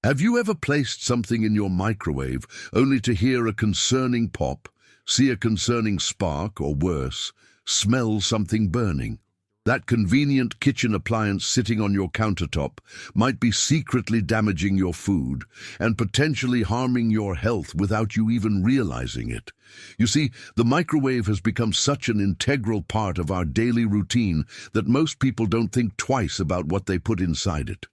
Have you ever placed something in your microwave only to hear a concerning pop, see a concerning spark, or worse, smell something burning? That convenient kitchen appliance sitting on your countertop might be secretly damaging your food and potentially harming your health without you even realizing it. You see, the microwave has become such an integral part of our daily routine that most people don't think twice about what they put inside it.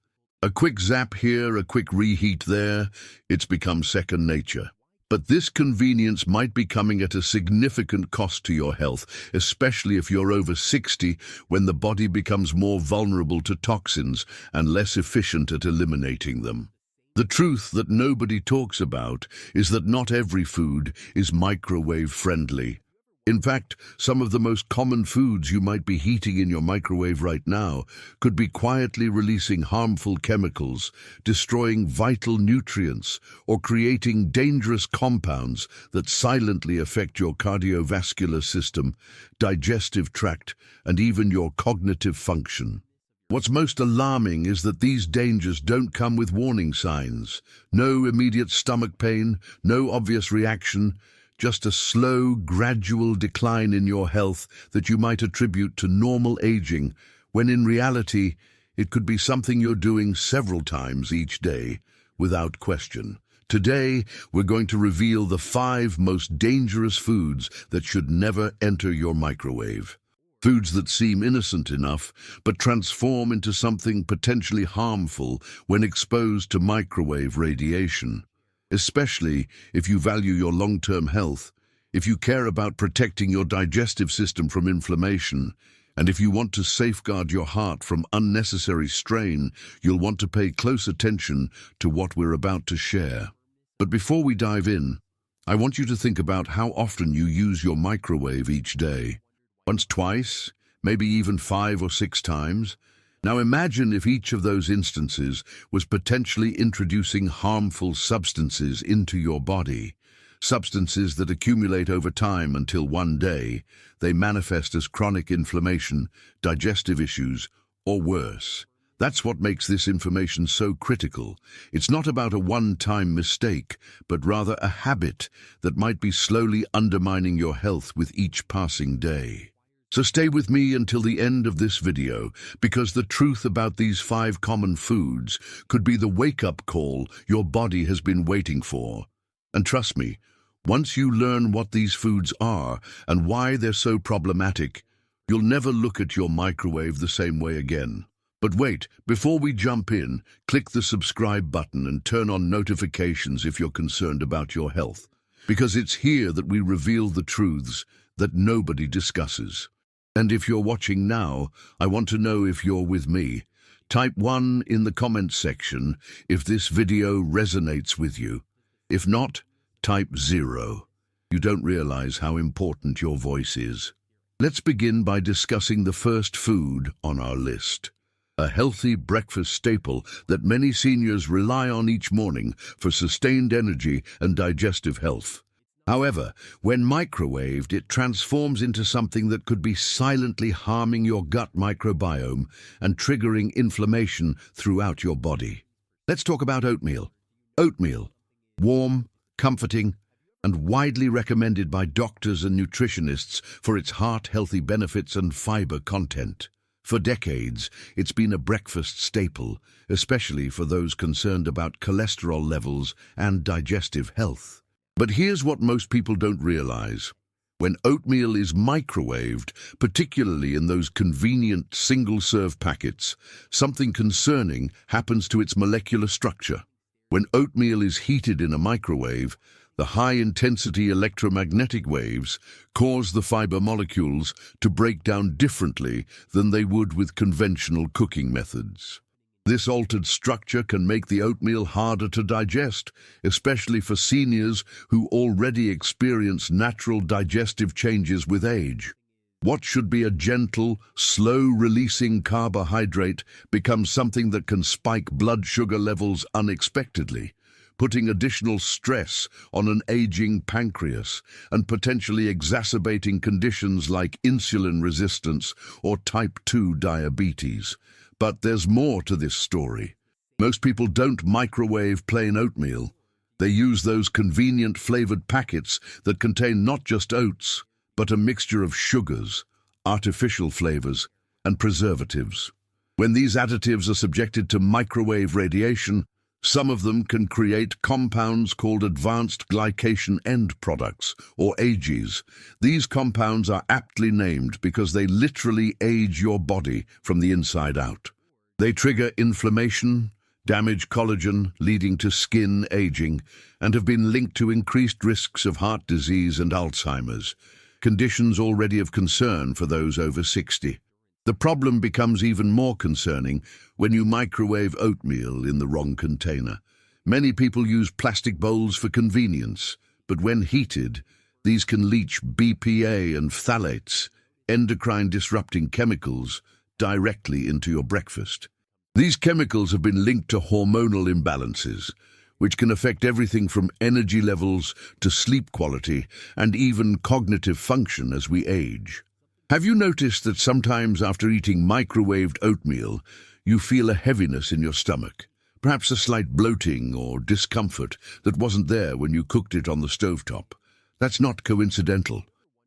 A quick zap here, a quick reheat there, it's become second nature. But this convenience might be coming at a significant cost to your health, especially if you're over 60, when the body becomes more vulnerable to toxins and less efficient at eliminating them. The truth that nobody talks about is that not every food is microwave-friendly. In fact, some of the most common foods you might be heating in your microwave right now could be quietly releasing harmful chemicals, destroying vital nutrients, or creating dangerous compounds that silently affect your cardiovascular system, digestive tract, and even your cognitive function. What's most alarming is that these dangers don't come with warning signs. No immediate stomach pain, no obvious reaction, just a slow, gradual decline in your health that you might attribute to normal aging, when in reality, it could be something you're doing several times each day, without question. Today, we're going to reveal the 5 most dangerous foods that should never enter your microwave. Foods that seem innocent enough, but transform into something potentially harmful when exposed to microwave radiation. Especially if you value your long-term health, if you care about protecting your digestive system from inflammation, and if you want to safeguard your heart from unnecessary strain, you'll want to pay close attention to what we're about to share. But before we dive in, I want you to think about how often you use your microwave each day. Once, twice, maybe even 5 or 6 times. Now imagine if each of those instances was potentially introducing harmful substances into your body, substances that accumulate over time until one day they manifest as chronic inflammation, digestive issues, or worse. That's what makes this information so critical. It's not about a one-time mistake, but rather a habit that might be slowly undermining your health with each passing day. So stay with me until the end of this video, because the truth about these 5 common foods could be the wake-up call your body has been waiting for. And trust me, once you learn what these foods are and why they're so problematic, you'll never look at your microwave the same way again. But wait, before we jump in, click the subscribe button and turn on notifications if you're concerned about your health, because it's here that we reveal the truths that nobody discusses. And if you're watching now, I want to know if you're with me. Type 1 in the comments section if this video resonates with you. If not, type 0. You don't realize how important your voice is. Let's begin by discussing the first food on our list. A healthy breakfast staple that many seniors rely on each morning for sustained energy and digestive health. However, when microwaved, it transforms into something that could be silently harming your gut microbiome and triggering inflammation throughout your body. Let's talk about oatmeal. Oatmeal, warm, comforting, and widely recommended by doctors and nutritionists for its heart-healthy benefits and fiber content. For decades, it's been a breakfast staple, especially for those concerned about cholesterol levels and digestive health. But here's what most people don't realize. When oatmeal is microwaved, particularly in those convenient single-serve packets, something concerning happens to its molecular structure. When oatmeal is heated in a microwave, the high-intensity electromagnetic waves cause the fiber molecules to break down differently than they would with conventional cooking methods. This altered structure can make the oatmeal harder to digest, especially for seniors who already experience natural digestive changes with age. What should be a gentle, slow-releasing carbohydrate becomes something that can spike blood sugar levels unexpectedly, putting additional stress on an aging pancreas and potentially exacerbating conditions like insulin resistance or type 2 diabetes. But there's more to this story. Most people don't microwave plain oatmeal. They use those convenient flavored packets that contain not just oats, but a mixture of sugars, artificial flavors, and preservatives. When these additives are subjected to microwave radiation, some of them can create compounds called advanced glycation end products, or AGEs. These compounds are aptly named because they literally age your body from the inside out. They trigger inflammation, damage collagen, leading to skin aging, and have been linked to increased risks of heart disease and Alzheimer's, conditions already of concern for those over 60. The problem becomes even more concerning when you microwave oatmeal in the wrong container. Many people use plastic bowls for convenience, but when heated, these can leach BPA and phthalates, endocrine-disrupting chemicals, directly into your breakfast. These chemicals have been linked to hormonal imbalances, which can affect everything from energy levels to sleep quality and even cognitive function as we age. Have you noticed that sometimes after eating microwaved oatmeal, you feel a heaviness in your stomach, perhaps a slight bloating or discomfort that wasn't there when you cooked it on the stovetop? That's not coincidental.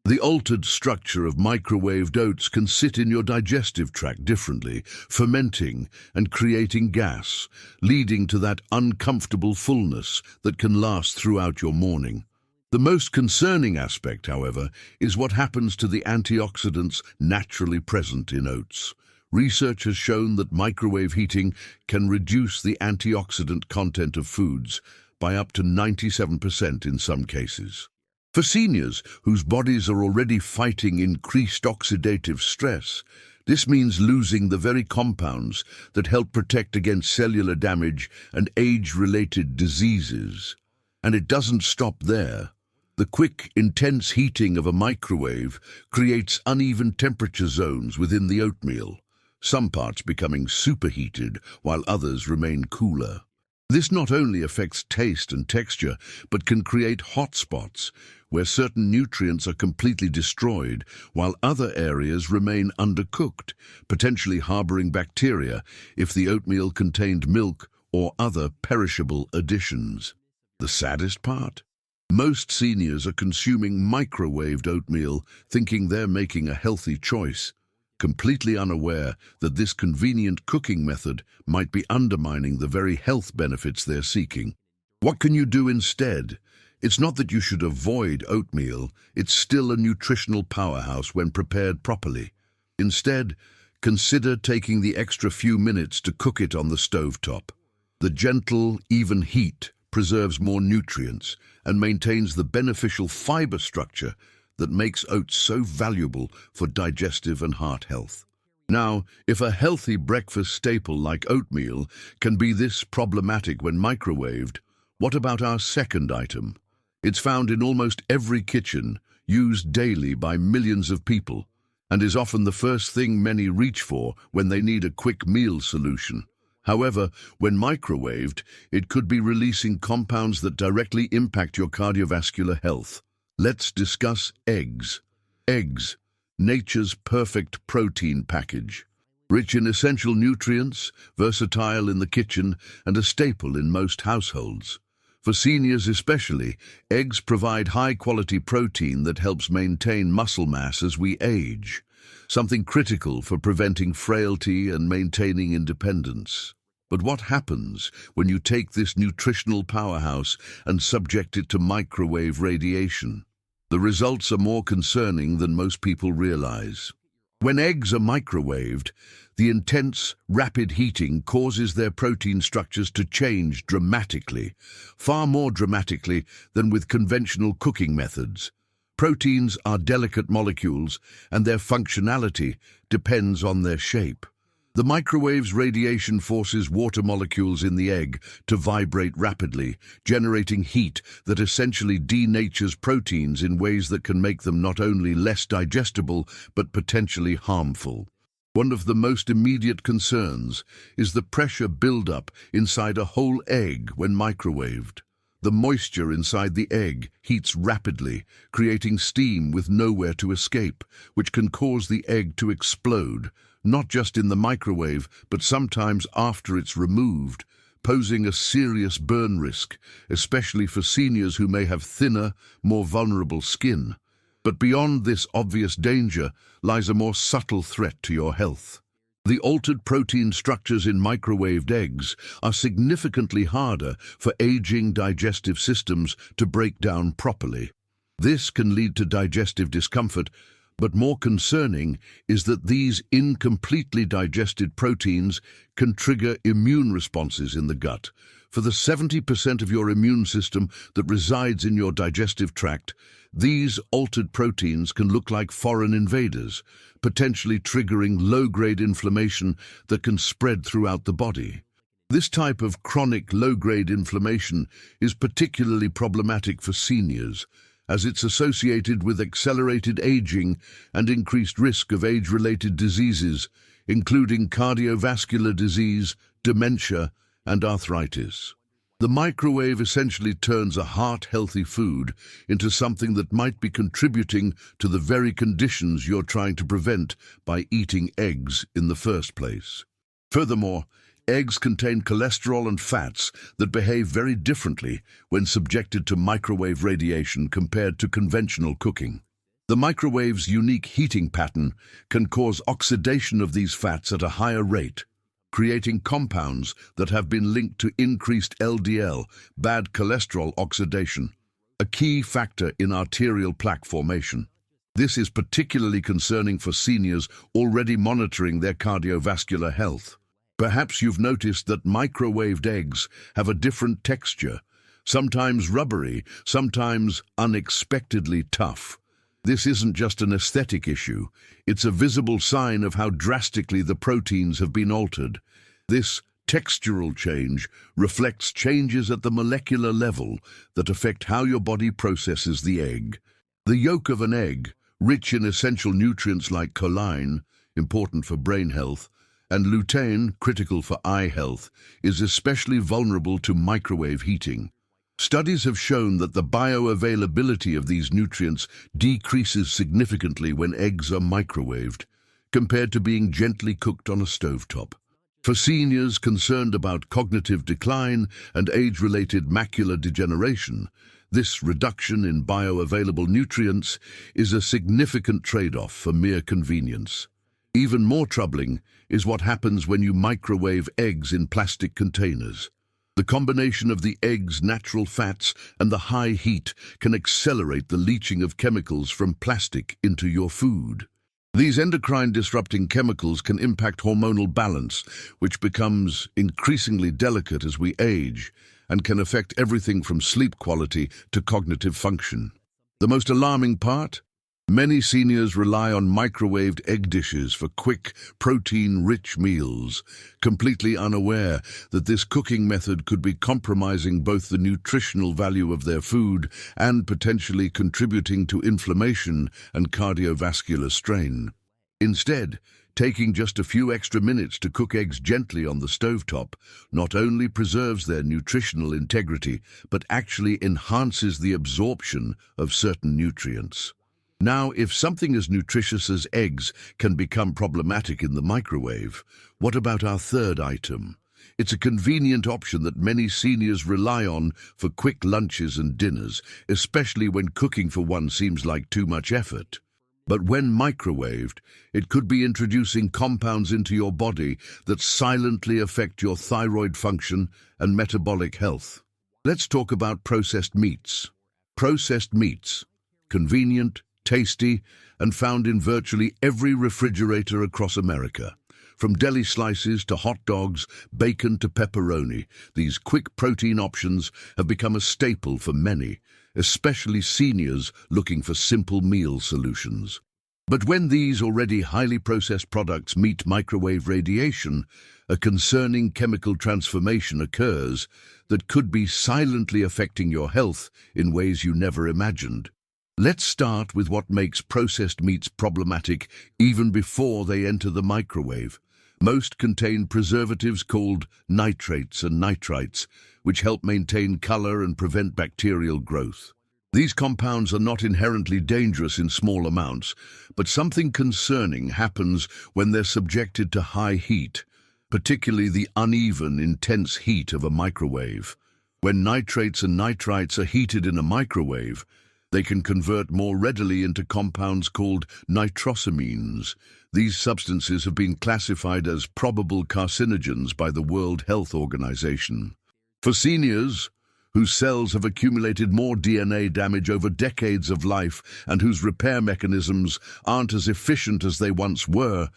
The altered structure of microwaved oats can sit in your digestive tract differently, fermenting and creating gas, leading to that uncomfortable fullness that can last throughout your morning. The most concerning aspect, however, is what happens to the antioxidants naturally present in oats. Research has shown that microwave heating can reduce the antioxidant content of foods by up to 97% in some cases. For seniors whose bodies are already fighting increased oxidative stress, this means losing the very compounds that help protect against cellular damage and age-related diseases. And it doesn't stop there. The quick, intense heating of a microwave creates uneven temperature zones within the oatmeal, some parts becoming superheated while others remain cooler. This not only affects taste and texture, but can create hot spots where certain nutrients are completely destroyed while other areas remain undercooked, potentially harboring bacteria if the oatmeal contained milk or other perishable additions. The saddest part? Most seniors are consuming microwaved oatmeal thinking they're making a healthy choice, completely unaware that this convenient cooking method might be undermining the very health benefits they're seeking. What can you do instead? It's not that you should avoid oatmeal, it's still a nutritional powerhouse when prepared properly. Instead, consider taking the extra few minutes to cook it on the stovetop. The gentle, even heat preserves more nutrients and maintains the beneficial fiber structure that makes oats so valuable for digestive and heart health. Now, if a healthy breakfast staple like oatmeal can be this problematic when microwaved, what about our second item? It's found in almost every kitchen, used daily by millions of people, and is often the first thing many reach for when they need a quick meal solution. However, when microwaved, it could be releasing compounds that directly impact your cardiovascular health. Let's discuss eggs. Eggs, nature's perfect protein package. Rich in essential nutrients, versatile in the kitchen, and a staple in most households. For seniors especially, eggs provide high-quality protein that helps maintain muscle mass as we age, something critical for preventing frailty and maintaining independence. But what happens when you take this nutritional powerhouse and subject it to microwave radiation? The results are more concerning than most people realize. When eggs are microwaved, the intense, rapid heating causes their protein structures to change dramatically, far more dramatically than with conventional cooking methods. Proteins are delicate molecules, and their functionality depends on their shape. The microwave's radiation forces water molecules in the egg to vibrate rapidly, generating heat that essentially denatures proteins in ways that can make them not only less digestible, but potentially harmful. One of the most immediate concerns is the pressure buildup inside a whole egg when microwaved. The moisture inside the egg heats rapidly, creating steam with nowhere to escape, which can cause the egg to explode, not just in the microwave, but sometimes after it's removed, posing a serious burn risk, especially for seniors who may have thinner, more vulnerable skin. But beyond this obvious danger lies a more subtle threat to your health. The altered protein structures in microwaved eggs are significantly harder for aging digestive systems to break down properly. This can lead to digestive discomfort, but more concerning is that these incompletely digested proteins can trigger immune responses in the gut. For the 70% of your immune system that resides in your digestive tract, these altered proteins can look like foreign invaders, potentially triggering low-grade inflammation that can spread throughout the body. This type of chronic low-grade inflammation is particularly problematic for seniors, as it's associated with accelerated aging and increased risk of age-related diseases, including cardiovascular disease, dementia, and arthritis. The microwave essentially turns a heart-healthy food into something that might be contributing to the very conditions you're trying to prevent by eating eggs in the first place. Furthermore, eggs contain cholesterol and fats that behave very differently when subjected to microwave radiation compared to conventional cooking. The microwave's unique heating pattern can cause oxidation of these fats at a higher rate, creating compounds that have been linked to increased LDL, bad cholesterol oxidation, a key factor in arterial plaque formation. This is particularly concerning for seniors already monitoring their cardiovascular health. Perhaps you've noticed that microwaved eggs have a different texture, sometimes rubbery, sometimes unexpectedly tough. This isn't just an aesthetic issue, it's a visible sign of how drastically the proteins have been altered. This textural change reflects changes at the molecular level that affect how your body processes the egg. The yolk of an egg, rich in essential nutrients like choline, important for brain health, and lutein, critical for eye health, is especially vulnerable to microwave heating. Studies have shown that the bioavailability of these nutrients decreases significantly when eggs are microwaved, compared to being gently cooked on a stovetop. For seniors concerned about cognitive decline and age-related macular degeneration, this reduction in bioavailable nutrients is a significant trade-off for mere convenience. Even more troubling is what happens when you microwave eggs in plastic containers. The combination of the egg's natural fats and the high heat can accelerate the leaching of chemicals from plastic into your food. These endocrine-disrupting chemicals can impact hormonal balance, which becomes increasingly delicate as we age, and can affect everything from sleep quality to cognitive function. The most alarming part? Many seniors rely on microwaved egg dishes for quick, protein-rich meals, completely unaware that this cooking method could be compromising both the nutritional value of their food and potentially contributing to inflammation and cardiovascular strain. Instead, taking just a few extra minutes to cook eggs gently on the stovetop not only preserves their nutritional integrity, but actually enhances the absorption of certain nutrients. Now, if something as nutritious as eggs can become problematic in the microwave, what about our third item? It's a convenient option that many seniors rely on for quick lunches and dinners, especially when cooking for one seems like too much effort. But when microwaved, it could be introducing compounds into your body that silently affect your thyroid function and metabolic health. Let's talk about processed meats. Processed meats, convenient, tasty, and found in virtually every refrigerator across America. From deli slices to hot dogs, bacon to pepperoni, these quick protein options have become a staple for many, especially seniors looking for simple meal solutions. But when these already highly processed products meet microwave radiation, a concerning chemical transformation occurs that could be silently affecting your health in ways you never imagined. Let's start with what makes processed meats problematic even before they enter the microwave. Most contain preservatives called nitrates and nitrites, which help maintain color and prevent bacterial growth. These compounds are not inherently dangerous in small amounts, but something concerning happens when they're subjected to high heat, particularly the uneven, intense heat of a microwave. When nitrates and nitrites are heated in a microwave, they can convert more readily into compounds called nitrosamines. These substances have been classified as probable carcinogens by the World Health Organization. For seniors, whose cells have accumulated more DNA damage over decades of life and whose repair mechanisms aren't as efficient as they once were,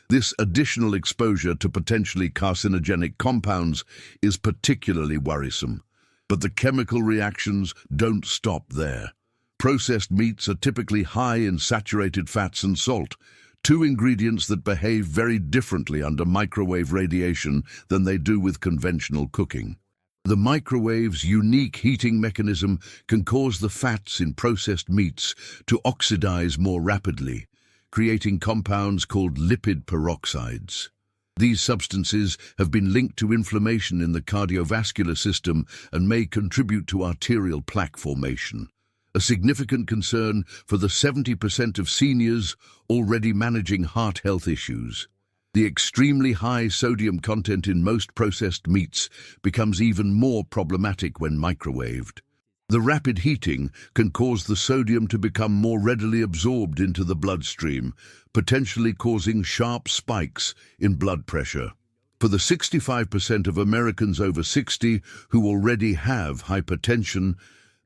this additional exposure to potentially carcinogenic compounds is particularly worrisome. But the chemical reactions don't stop there. Processed meats are typically high in saturated fats and salt, two ingredients that behave very differently under microwave radiation than they do with conventional cooking. The microwave's unique heating mechanism can cause the fats in processed meats to oxidize more rapidly, creating compounds called lipid peroxides. These substances have been linked to inflammation in the cardiovascular system and may contribute to arterial plaque formation, a significant concern for the 70% of seniors already managing heart health issues. The extremely high sodium content in most processed meats becomes even more problematic when microwaved. The rapid heating can cause the sodium to become more readily absorbed into the bloodstream, potentially causing sharp spikes in blood pressure. For the 65% of Americans over 60 who already have hypertension,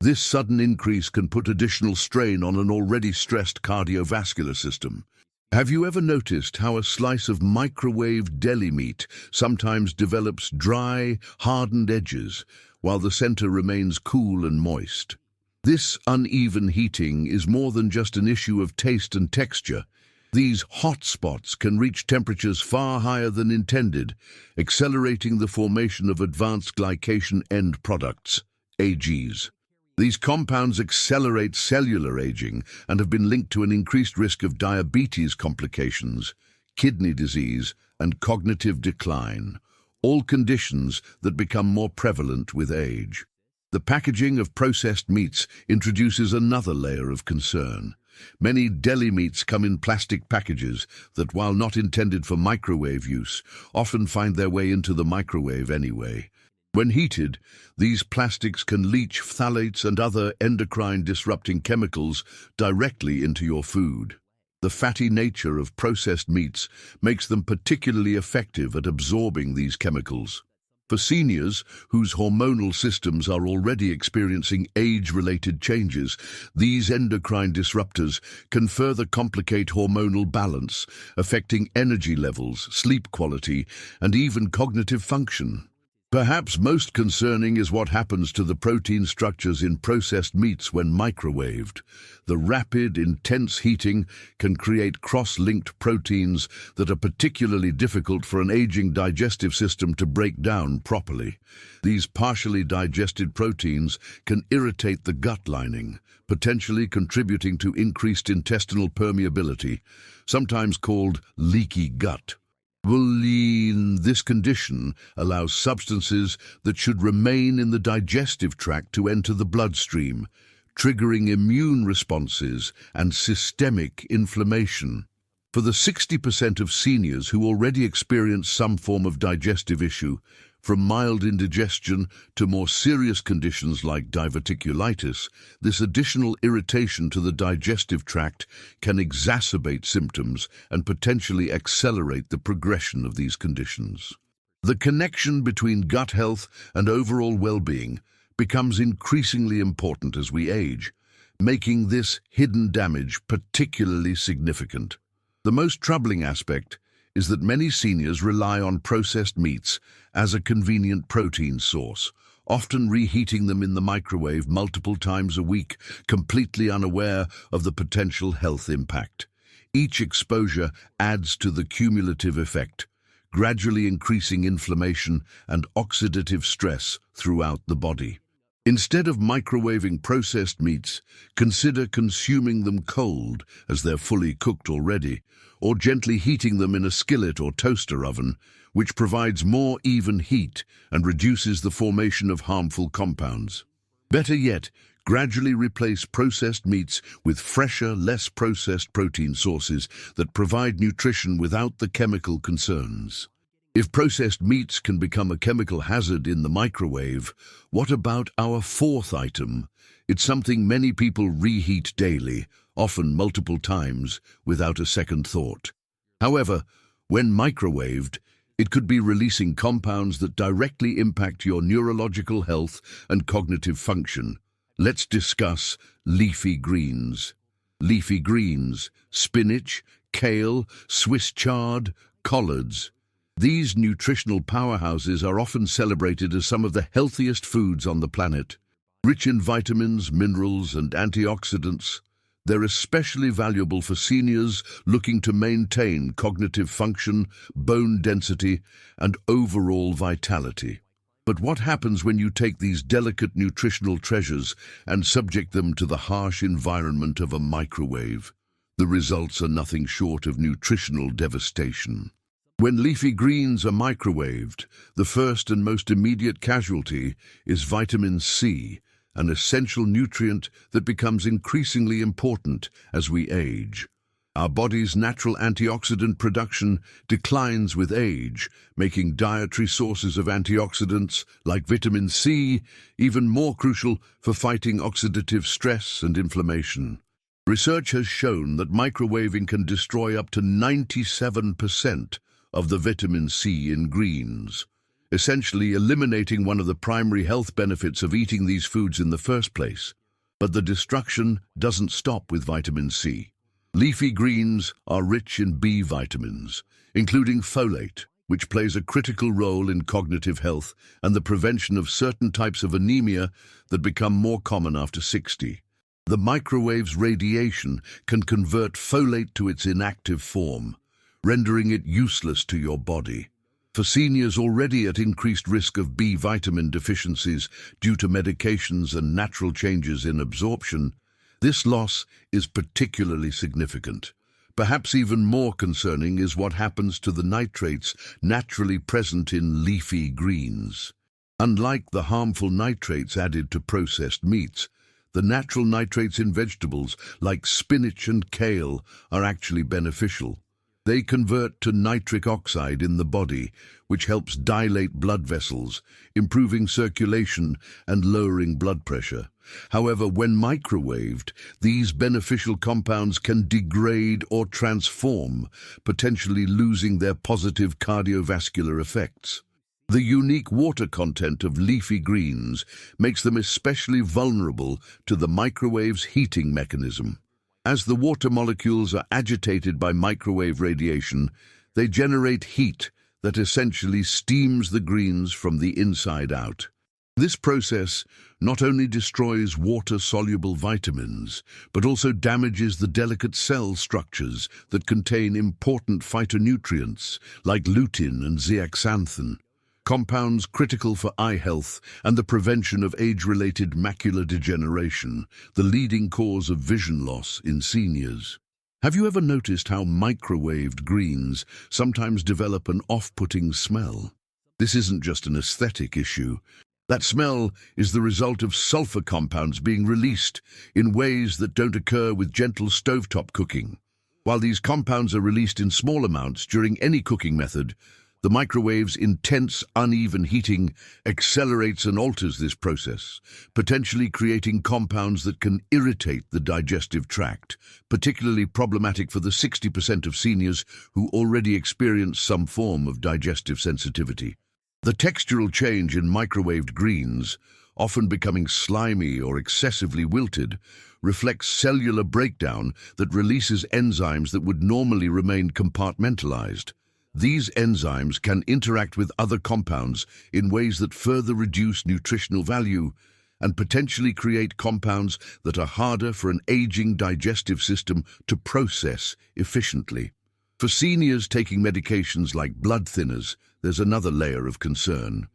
this sudden increase can put additional strain on an already stressed cardiovascular system. Have you ever noticed how a slice of microwaved deli meat sometimes develops dry, hardened edges, while the center remains cool and moist? This uneven heating is more than just an issue of taste and texture. These hot spots can reach temperatures far higher than intended, accelerating the formation of advanced glycation end products, AGs. These compounds accelerate cellular aging and have been linked to an increased risk of diabetes complications, kidney disease, and cognitive decline, all conditions that become more prevalent with age. The packaging of processed meats introduces another layer of concern. Many deli meats come in plastic packages that, while not intended for microwave use, often find their way into the microwave anyway. When heated, these plastics can leach phthalates and other endocrine-disrupting chemicals directly into your food. The fatty nature of processed meats makes them particularly effective at absorbing these chemicals. For seniors whose hormonal systems are already experiencing age-related changes, these endocrine disruptors can further complicate hormonal balance, affecting energy levels, sleep quality, and even cognitive function. Perhaps most concerning is what happens to the protein structures in processed meats when microwaved. The rapid, intense heating can create cross-linked proteins that are particularly difficult for an aging digestive system to break down properly. These partially digested proteins can irritate the gut lining, potentially contributing to increased intestinal permeability, sometimes called leaky gut. This condition allows substances that should remain in the digestive tract to enter the bloodstream, triggering immune responses and systemic inflammation. For the 60% of seniors who already experience some form of digestive issue, from mild indigestion to more serious conditions like diverticulitis, this additional irritation to the digestive tract can exacerbate symptoms and potentially accelerate the progression of these conditions. The connection between gut health and overall well-being becomes increasingly important as we age, making this hidden damage particularly significant. The most troubling aspect is that many seniors rely on processed meats as a convenient protein source, often reheating them in the microwave multiple times a week, completely unaware of the potential health impact. Each exposure adds to the cumulative effect, gradually increasing inflammation and oxidative stress throughout the body. Instead of microwaving processed meats, consider consuming them cold, as they're fully cooked already, or gently heating them in a skillet or toaster oven, which provides more even heat and reduces the formation of harmful compounds. Better yet, gradually replace processed meats with fresher, less processed protein sources that provide nutrition without the chemical concerns. If processed meats can become a chemical hazard in the microwave, what about our fourth item? It's something many people reheat daily, often multiple times, without a second thought. However, when microwaved, it could be releasing compounds that directly impact your neurological health and cognitive function. Let's discuss leafy greens. Leafy greens, spinach, kale, Swiss chard, collards. These nutritional powerhouses are often celebrated as some of the healthiest foods on the planet. Rich in vitamins, minerals, and antioxidants, they're especially valuable for seniors looking to maintain cognitive function, bone density, and overall vitality. But what happens when you take these delicate nutritional treasures and subject them to the harsh environment of a microwave? The results are nothing short of nutritional devastation. When leafy greens are microwaved, the first and most immediate casualty is vitamin C, an essential nutrient that becomes increasingly important as we age. Our body's natural antioxidant production declines with age, making dietary sources of antioxidants like vitamin C even more crucial for fighting oxidative stress and inflammation. Research has shown that microwaving can destroy up to 97% of the vitamin C in greens, essentially eliminating one of the primary health benefits of eating these foods in the first place. But the destruction doesn't stop with vitamin C. Leafy greens are rich in B vitamins, including folate, which plays a critical role in cognitive health and the prevention of certain types of anemia that become more common after 60. The microwave's radiation can convert folate to its inactive form, rendering it useless to your body. For seniors already at increased risk of B vitamin deficiencies due to medications and natural changes in absorption, this loss is particularly significant. Perhaps even more concerning is what happens to the nitrates naturally present in leafy greens. Unlike the harmful nitrates added to processed meats, the natural nitrates in vegetables like spinach and kale are actually beneficial. They convert to nitric oxide in the body, which helps dilate blood vessels, improving circulation and lowering blood pressure. However, when microwaved, these beneficial compounds can degrade or transform, potentially losing their positive cardiovascular effects. The unique water content of leafy greens makes them especially vulnerable to the microwave's heating mechanism. As the water molecules are agitated by microwave radiation, they generate heat that essentially steams the greens from the inside out. This process not only destroys water-soluble vitamins, but also damages the delicate cell structures that contain important phytonutrients like lutein and zeaxanthin, compounds critical for eye health and the prevention of age-related macular degeneration, the leading cause of vision loss in seniors. Have you ever noticed how microwaved greens sometimes develop an off-putting smell? This isn't just an aesthetic issue. That smell is the result of sulfur compounds being released in ways that don't occur with gentle stovetop cooking. While these compounds are released in small amounts during any cooking method, the microwave's intense, uneven heating accelerates and alters this process, potentially creating compounds that can irritate the digestive tract, particularly problematic for the 60% of seniors who already experience some form of digestive sensitivity. The textural change in microwaved greens, often becoming slimy or excessively wilted, reflects cellular breakdown that releases enzymes that would normally remain compartmentalized. These enzymes can interact with other compounds in ways that further reduce nutritional value and potentially create compounds that are harder for an aging digestive system to process efficiently. For seniors taking medications like blood thinners, there's another layer of concern.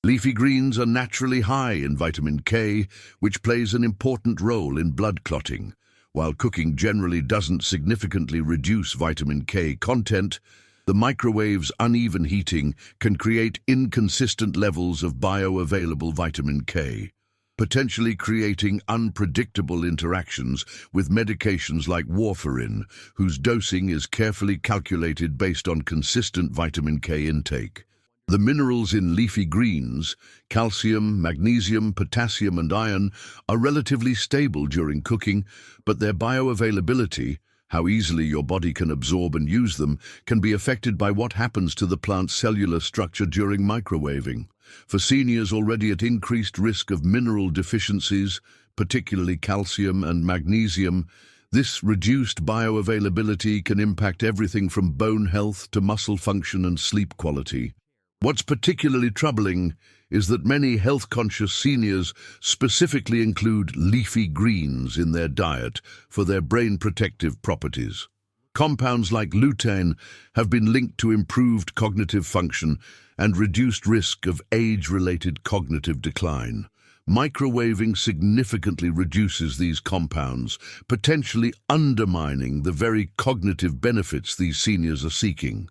Leafy greens are naturally high in vitamin K, which plays an important role in blood clotting. While cooking generally doesn't significantly reduce vitamin K content, the microwave's uneven heating can create inconsistent levels of bioavailable vitamin K, potentially creating unpredictable interactions with medications like warfarin, whose dosing is carefully calculated based on consistent vitamin K intake. The minerals in leafy greens, calcium, magnesium, potassium and iron, are relatively stable during cooking, but their bioavailability, how easily your body can absorb and use them, can be affected by what happens to the plant's cellular structure during microwaving. For seniors already at increased risk of mineral deficiencies, particularly calcium and magnesium, this reduced bioavailability can impact everything from bone health to muscle function and sleep quality. What's particularly troubling is that many health-conscious seniors specifically include leafy greens in their diet for their brain protective properties. Compounds like lutein have been linked to improved cognitive function and reduced risk of age-related cognitive decline. Microwaving significantly reduces these compounds, potentially undermining the very cognitive benefits these seniors are seeking.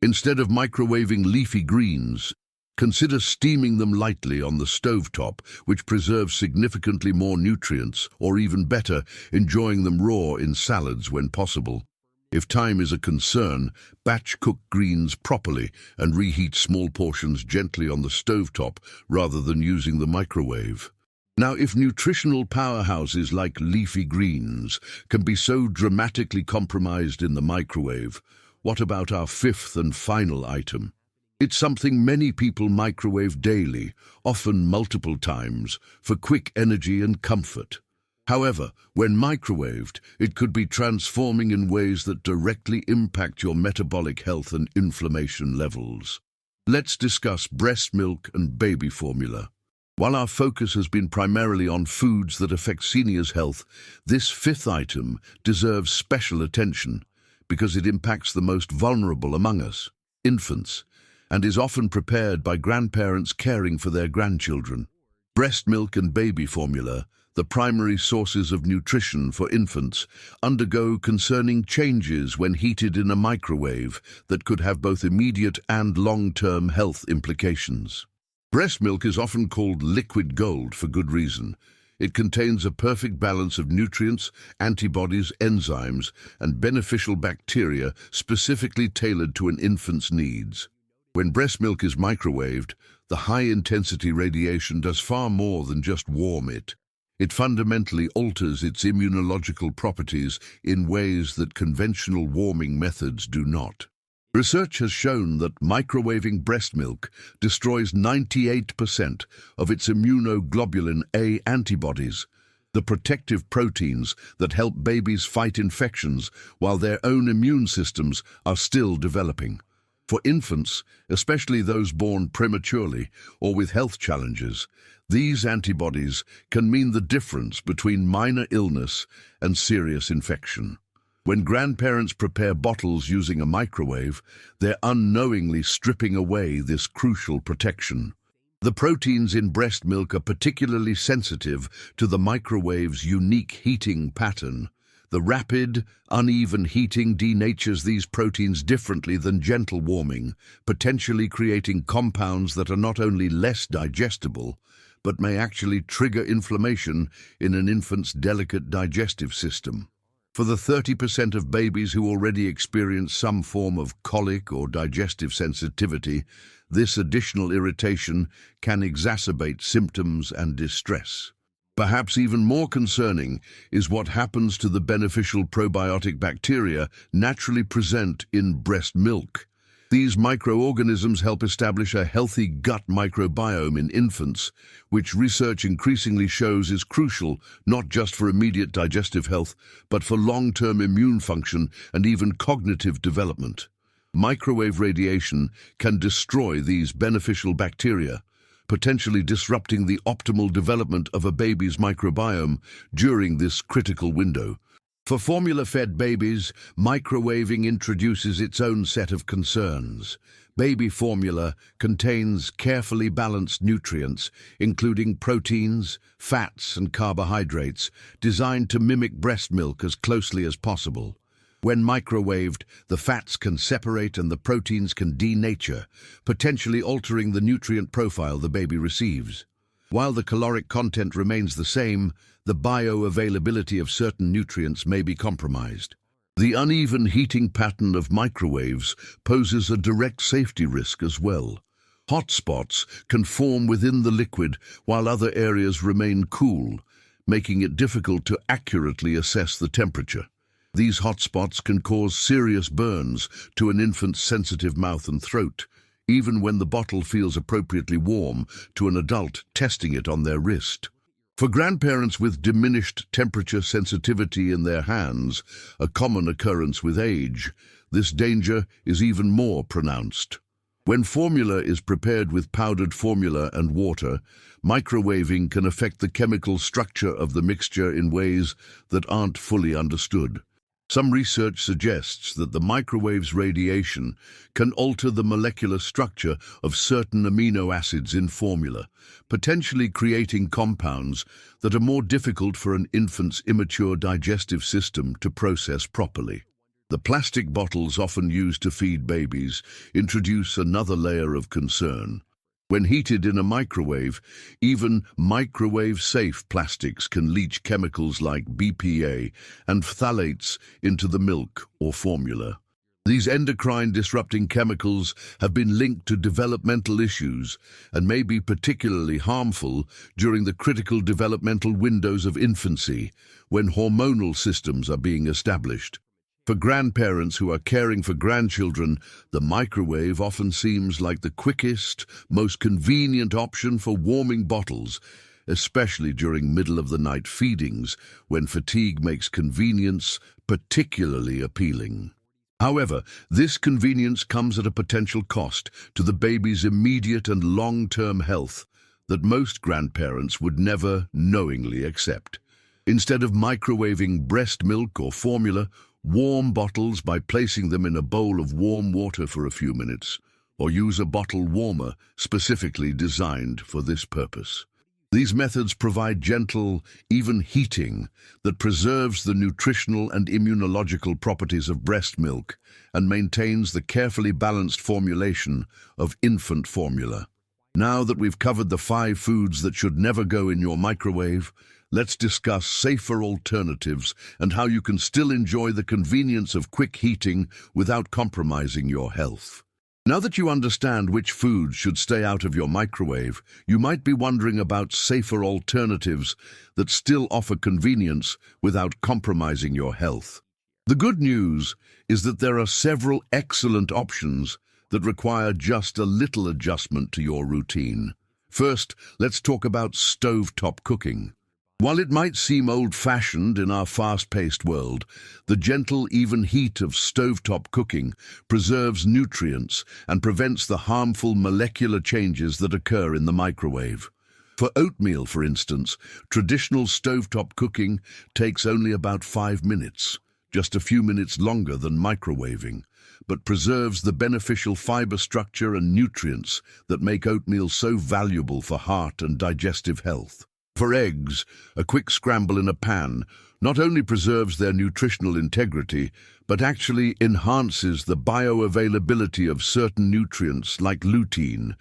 Instead of microwaving leafy greens, consider steaming them lightly on the stovetop, which preserves significantly more nutrients, or even better, enjoying them raw in salads when possible. If time is a concern, batch cook greens properly and reheat small portions gently on the stovetop rather than using the microwave. Now, if nutritional powerhouses like leafy greens can be so dramatically compromised in the microwave, what about our fifth and final item? It's something many people microwave daily, often multiple times, for quick energy and comfort. However, when microwaved, it could be transforming in ways that directly impact your metabolic health and inflammation levels. Let's discuss breast milk and baby formula. While our focus has been primarily on foods that affect seniors' health, this fifth item deserves special attention because it impacts the most vulnerable among us, infants, and is often prepared by grandparents caring for their grandchildren. Breast milk and baby formula, the primary sources of nutrition for infants, undergo concerning changes when heated in a microwave that could have both immediate and long-term health implications. Breast milk is often called liquid gold for good reason. It contains a perfect balance of nutrients, antibodies, enzymes, and beneficial bacteria specifically tailored to an infant's needs. When breast milk is microwaved, the high-intensity radiation does far more than just warm it. It fundamentally alters its immunological properties in ways that conventional warming methods do not. Research has shown that microwaving breast milk destroys 98% of its immunoglobulin A antibodies, the protective proteins that help babies fight infections while their own immune systems are still developing. For infants, especially those born prematurely or with health challenges, these antibodies can mean the difference between minor illness and serious infection. When grandparents prepare bottles using a microwave, they're unknowingly stripping away this crucial protection. The proteins in breast milk are particularly sensitive to the microwave's unique heating pattern. The rapid, uneven heating denatures these proteins differently than gentle warming, potentially creating compounds that are not only less digestible, but may actually trigger inflammation in an infant's delicate digestive system. For the 30% of babies who already experience some form of colic or digestive sensitivity, this additional irritation can exacerbate symptoms and distress. Perhaps even more concerning is what happens to the beneficial probiotic bacteria naturally present in breast milk. These microorganisms help establish a healthy gut microbiome in infants, which research increasingly shows is crucial not just for immediate digestive health, but for long-term immune function and even cognitive development. Microwave radiation can destroy these beneficial bacteria, potentially disrupting the optimal development of a baby's microbiome during this critical window. For formula-fed babies, microwaving introduces its own set of concerns. Baby formula contains carefully balanced nutrients, including proteins, fats, and carbohydrates, designed to mimic breast milk as closely as possible. When microwaved, the fats can separate and the proteins can denature, potentially altering the nutrient profile the baby receives. While the caloric content remains the same, the bioavailability of certain nutrients may be compromised. The uneven heating pattern of microwaves poses a direct safety risk as well. Hot spots can form within the liquid while other areas remain cool, making it difficult to accurately assess the temperature. These hot spots can cause serious burns to an infant's sensitive mouth and throat, even when the bottle feels appropriately warm to an adult testing it on their wrist. For grandparents with diminished temperature sensitivity in their hands, a common occurrence with age, this danger is even more pronounced. When formula is prepared with powdered formula and water, microwaving can affect the chemical structure of the mixture in ways that aren't fully understood. Some research suggests that the microwave's radiation can alter the molecular structure of certain amino acids in formula, potentially creating compounds that are more difficult for an infant's immature digestive system to process properly. The plastic bottles often used to feed babies introduce another layer of concern. When heated in a microwave, even microwave-safe plastics can leach chemicals like BPA and phthalates into the milk or formula. These endocrine-disrupting chemicals have been linked to developmental issues and may be particularly harmful during the critical developmental windows of infancy, when hormonal systems are being established. For grandparents who are caring for grandchildren, the microwave often seems like the quickest, most convenient option for warming bottles, especially during middle-of-the-night feedings, when fatigue makes convenience particularly appealing. However, this convenience comes at a potential cost to the baby's immediate and long-term health that most grandparents would never knowingly accept. Instead of microwaving breast milk or formula, warm bottles by placing them in a bowl of warm water for a few minutes, or use a bottle warmer specifically designed for this purpose. These methods provide gentle, even heating that preserves the nutritional and immunological properties of breast milk and maintains the carefully balanced formulation of infant formula. Now that we've covered the 5 foods that should never go in your microwave, let's discuss safer alternatives and how you can still enjoy the convenience of quick heating without compromising your health. Now that you understand which foods should stay out of your microwave, you might be wondering about safer alternatives that still offer convenience without compromising your health. The good news is that there are several excellent options that require just a little adjustment to your routine. First, let's talk about stovetop cooking. While it might seem old-fashioned in our fast-paced world, the gentle, even heat of stovetop cooking preserves nutrients and prevents the harmful molecular changes that occur in the microwave. For oatmeal, for instance, traditional stovetop cooking takes only about 5 minutes, just a few minutes longer than microwaving, but preserves the beneficial fiber structure and nutrients that make oatmeal so valuable for heart and digestive health. For eggs, a quick scramble in a pan not only preserves their nutritional integrity, but actually enhances the bioavailability of certain nutrients like lutein,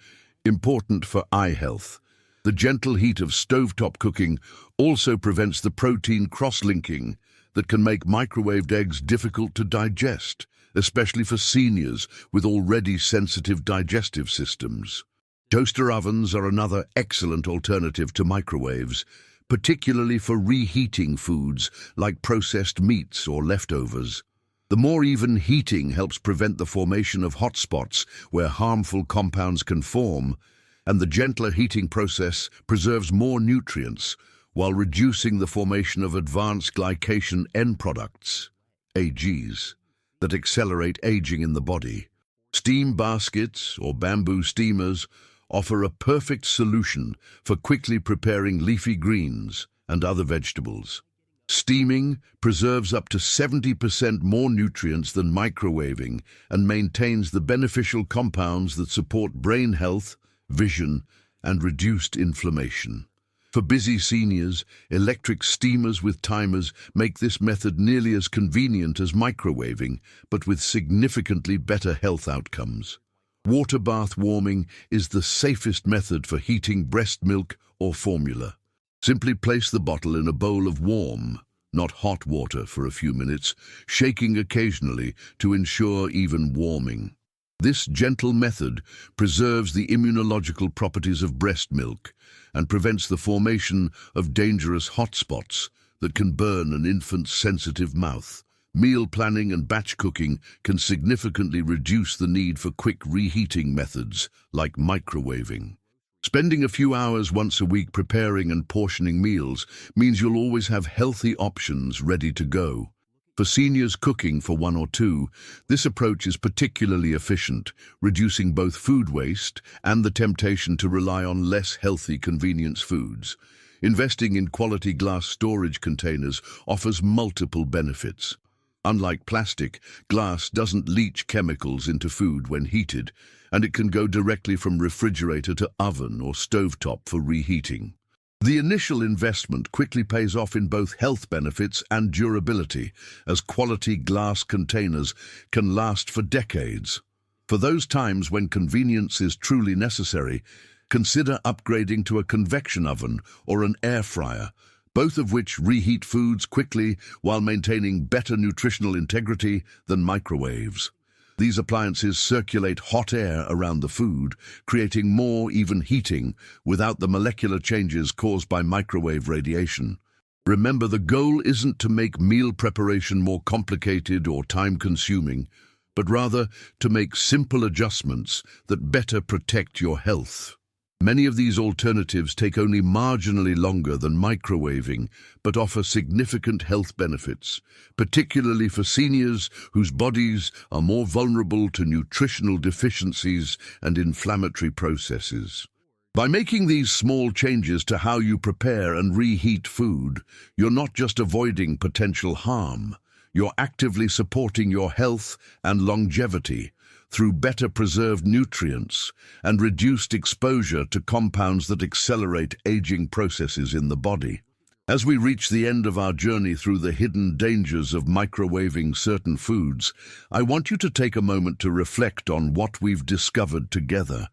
important for eye health. The gentle heat of stovetop cooking also prevents the protein cross-linking that can make microwaved eggs difficult to digest, especially for seniors with already sensitive digestive systems. Toaster ovens are another excellent alternative to microwaves, particularly for reheating foods like processed meats or leftovers. The more even heating helps prevent the formation of hot spots where harmful compounds can form, and the gentler heating process preserves more nutrients while reducing the formation of advanced glycation end products, AGs, that accelerate aging in the body. Steam baskets or bamboo steamers offer a perfect solution for quickly preparing leafy greens and other vegetables. Steaming preserves up to 70% more nutrients than microwaving and maintains the beneficial compounds that support brain health, vision, and reduced inflammation. For busy seniors, electric steamers with timers make this method nearly as convenient as microwaving, but with significantly better health outcomes. Water bath warming is the safest method for heating breast milk or formula. Simply place the bottle in a bowl of warm, not hot water for a few minutes, shaking occasionally to ensure even warming. This gentle method preserves the immunological properties of breast milk and prevents the formation of dangerous hotspots that can burn an infant's sensitive mouth. Meal planning and batch cooking can significantly reduce the need for quick reheating methods like microwaving. Spending a few hours once a week preparing and portioning meals means you'll always have healthy options ready to go. For seniors cooking for one or two, this approach is particularly efficient, reducing both food waste and the temptation to rely on less healthy convenience foods. Investing in quality glass storage containers offers multiple benefits. Unlike plastic, glass doesn't leach chemicals into food when heated, and it can go directly from refrigerator to oven or stovetop for reheating. The initial investment quickly pays off in both health benefits and durability, as quality glass containers can last for decades. For those times when convenience is truly necessary, consider upgrading to a convection oven or an air fryer, both of which reheat foods quickly while maintaining better nutritional integrity than microwaves. These appliances circulate hot air around the food, creating more even heating without the molecular changes caused by microwave radiation. Remember, the goal isn't to make meal preparation more complicated or time-consuming, but rather to make simple adjustments that better protect your health. Many of these alternatives take only marginally longer than microwaving, but offer significant health benefits, particularly for seniors whose bodies are more vulnerable to nutritional deficiencies and inflammatory processes. By making these small changes to how you prepare and reheat food, you're not just avoiding potential harm, you're actively supporting your health and longevity through better preserved nutrients and reduced exposure to compounds that accelerate aging processes in the body. As we reach the end of our journey through the hidden dangers of microwaving certain foods, I want you to take a moment to reflect on what we've discovered together.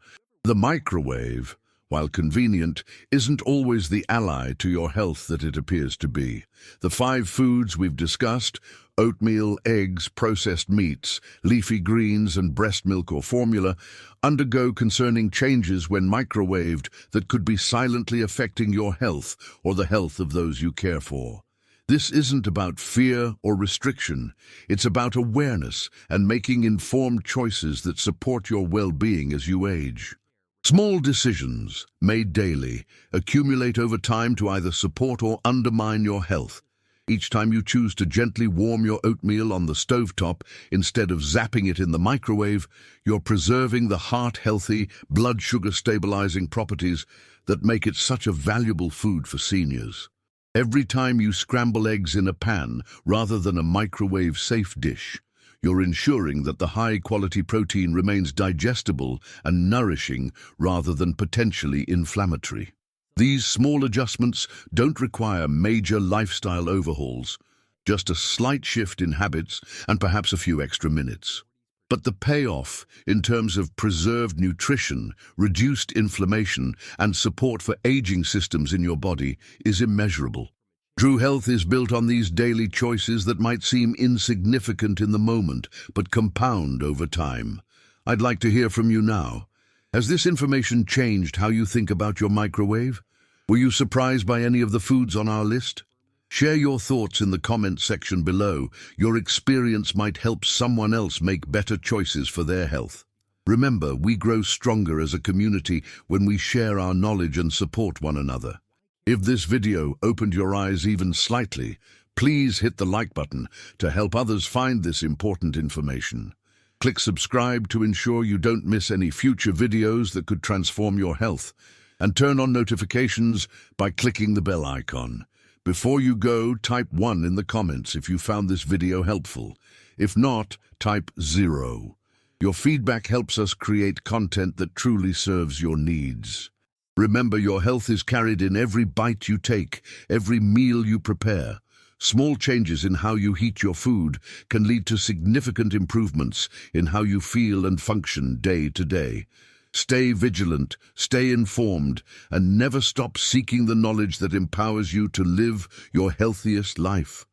The microwave, while convenient, isn't always the ally to your health that it appears to be. The 5 foods we've discussed, oatmeal, eggs, processed meats, leafy greens, and breast milk or formula, undergo concerning changes when microwaved that could be silently affecting your health or the health of those you care for. This isn't about fear or restriction. It's about awareness and making informed choices that support your well-being as you age. Small decisions, made daily, accumulate over time to either support or undermine your health. Each time you choose to gently warm your oatmeal on the stovetop instead of zapping it in the microwave, you're preserving the heart-healthy, blood sugar-stabilizing properties that make it such a valuable food for seniors. Every time you scramble eggs in a pan rather than a microwave-safe dish, you're ensuring that the high-quality protein remains digestible and nourishing rather than potentially inflammatory. These small adjustments don't require major lifestyle overhauls, just a slight shift in habits and perhaps a few extra minutes. But the payoff in terms of preserved nutrition, reduced inflammation, and support for aging systems in your body is immeasurable. True health is built on these daily choices that might seem insignificant in the moment, but compound over time. I'd like to hear from you now. Has this information changed how you think about your microwave? Were you surprised by any of the foods on our list? Share your thoughts in the comments section below. Your experience might help someone else make better choices for their health. Remember, we grow stronger as a community when we share our knowledge and support one another. If this video opened your eyes even slightly, please hit the like button to help others find this important information. Click subscribe to ensure you don't miss any future videos that could transform your health, and turn on notifications by clicking the bell icon. Before you go, type 1 in the comments if you found this video helpful. If not, type 0. Your feedback helps us create content that truly serves your needs. Remember, your health is carried in every bite you take, every meal you prepare. Small changes in how you heat your food can lead to significant improvements in how you feel and function day to day. Stay vigilant, stay informed, and never stop seeking the knowledge that empowers you to live your healthiest life.